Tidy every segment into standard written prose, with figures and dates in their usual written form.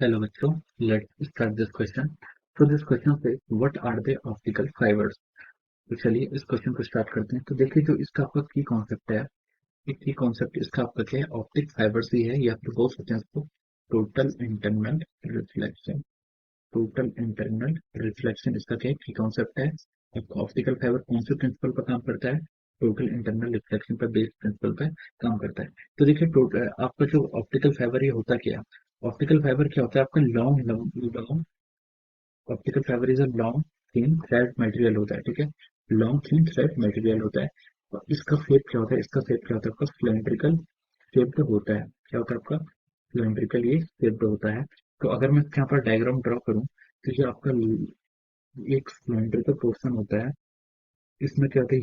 Hello बच्चों, let's start this question. So this question says what are the optical fibers? तो चलिए इस question को स्टार्ट करते हैं। तो देखिए जो इसका आपका की कॉन्सेप्ट है, एक की कॉन्सेप्ट इसका आपका क्या है, ऑप्टिक फाइबर्स ही है, या फिर बोल सकते हैं इसको total internal reflection. Total internal reflection इसका क्या है, की कॉन्सेप्ट है। आपका ऑप्टिकल फाइबर कौन से प्रिंसिपल पर काम करता है? टोटल इंटरनल रिफ्लेक्शन पर बेस्ड प्रिंसिपल पर काम करता है। तो देखिए टोटल आपका जो ऑप्टिकल फाइबर ये होता क्या है? ऑप्टिकल फाइबर क्या होता है आपका? Long long optical fibre is a long thin thread material होता है, ठीक है। लॉन्ग थिन थ्रेड मटेरियल होता है। और इसका शेप क्या होता है? इसका शेप क्या होता है आपका? सिलेंड्रिकल शेप्ड होता है। क्या होता है आपका? सिलेंड्रिकल ये शेप्ड होता है। तो अगर मैं यहाँ पर डायग्राम ड्रॉ करूँ तो ये आपका एक सिलेंड्रिकल पोर्शन होता है। इसमें क्या होता है,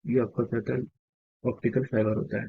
ये आपका क्या होता है? ऑप्टिकल फाइबर होता है।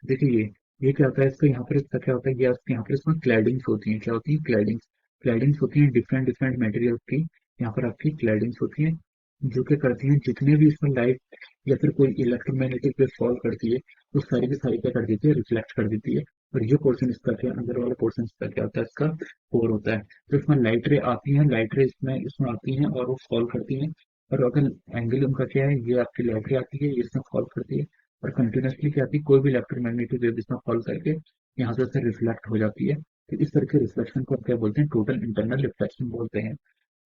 देखिए ये क्या होता है इसका, यहाँ पर इसका क्या होता है, ये यहाँ पर इसमें क्लैडिंग्स होती हैं। क्या होती है? क्लैडिंग्स। क्लैडिंग्स होती हैं डिफरेंट डिफरेंट मटेरियल की। यहाँ पर आपकी क्लैडिंग्स होती हैं जो क्या करती हैं, जितने भी इसमें लाइट या फिर कोई इलेक्ट्रोमैग्नेटिक वेव फॉल करती है वो सारी की सारी क्या कर देती है, रिफ्लेक्ट कर देती है। और ये पोर्शन इसका क्या, अंदर वाला पोर्शन इसका क्या होता है, इसका कोर होता है। तो इसमें लाइट रे आती है, लाइट रे इसमें इसमें आती हैं और वो फॉल करती हैं। और अगर एंगल उनका क्या है, ये आपकी लाइट रे आती है, ये इसमें फॉल करती है। और कंटिन्यूसली क्या आती है, कोई भी इलेक्ट्रोमैग्नेटिक वेव इसमें फॉल करके यहाँ से रिफ्लेक्ट हो जाती है। तो इस तरह के रिफ्लेक्शन को हम क्या बोलते हैं? टोटल इंटरनल रिफ्लेक्शन बोलते हैं।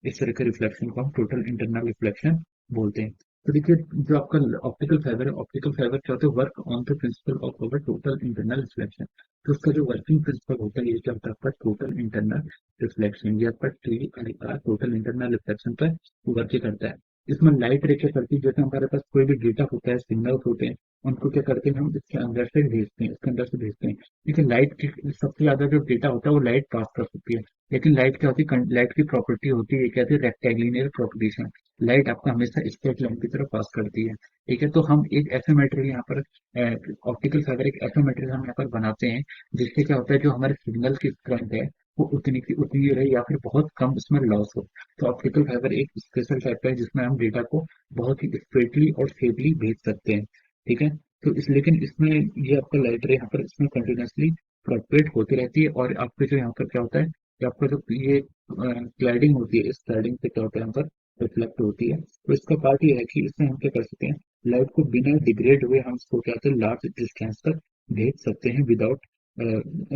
इस तरह के रिफ्लेक्शन को हम टोटल इंटरनल रिफ्लेक्शन बोलते हैं। तो देखिए जो आपका ऑप्टिकल फाइबर है, ऑप्टिकल फाइबर क्या होता है? Work on the principle of our total internal reflection. तो उसका जो वर्किंग प्रिंसिपल होता है ये क्या होता है आपका? Total internal reflection. ये आपका टोटल इंटरनल रिफ्लेक्शन पर वर्क करता है। इसमें लाइट रे क्या करती है, जैसे हमारे पास कोई भी डेटा होता है, सिग्नल्स होते हैं, उनको क्या करते हैं, हम इसके अंदर से भेजते हैं, इसके अंदर से भेजते हैं। लेकिन लाइट की सबसे ज्यादा जो डेटा होता है वो लाइट पास कर सकती है। लेकिन लाइट क्या होती है, लाइट की प्रॉपर्टी होती है, कहते हैं रेक्टेलिनियर प्रोपगेशन। लाइट आपका हमेशा स्ट्रेट लाइन की तरफ पास करती है, ठीक है। तो हम एक ऐसे मटेरियल यहाँ पर ऑप्टिकल फाइबर एक ऐसा मटेरियल हम यहाँ पर बनाते हैं जिससे क्या होता है, जो हमारे सिग्नल की स्ट्रेंथ है वो उतनी की उतनी रहे या फिर बहुत कम इसमें लॉस हो। तो ऑप्टिकल फाइबर एक स्पेशल टाइप का है जिसमें हम डेटा को बहुत ही स्ट्रेटली और सेफली भेज सकते हैं, ठीक है। तो इस लेकिन इसमें ये आपका लाइट रे यहाँ पर इसमें कंटिन्यूसली प्रोपेगेट होती रहती है। और आपके जो यहाँ पर क्या होता है कि आपका जो ये क्लैडिंग होती है, इस क्लैडिंग से क्या होता है यहाँ पर रिफ्लेक्ट होती है। तो इसका पार्ट ये है कि इसमें हम क्या कर सकते हैं, लाइट को बिना डिग्रेड हुए हम इसको क्या होता है, लार्ज डिस्टेंस तक भेज सकते हैं without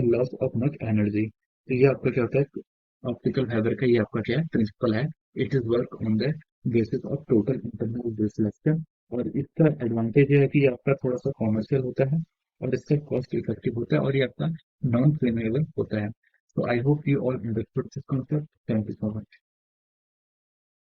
loss of much energy. तो ये आपका क्या होता है, ऑप्टिकल फाइबर का ये आपका क्या है, प्रिंसिपल है। It is work on the basis of total internal reflection. और इसका एडवांटेज ये है कि ये आपका थोड़ा सा कॉमर्शियल होता है और इसका कॉस्ट इफेक्टिव होता है और ये आपका नॉन फ्लेमेबल होता है। So I hope you all understood this concept. Thank you so much.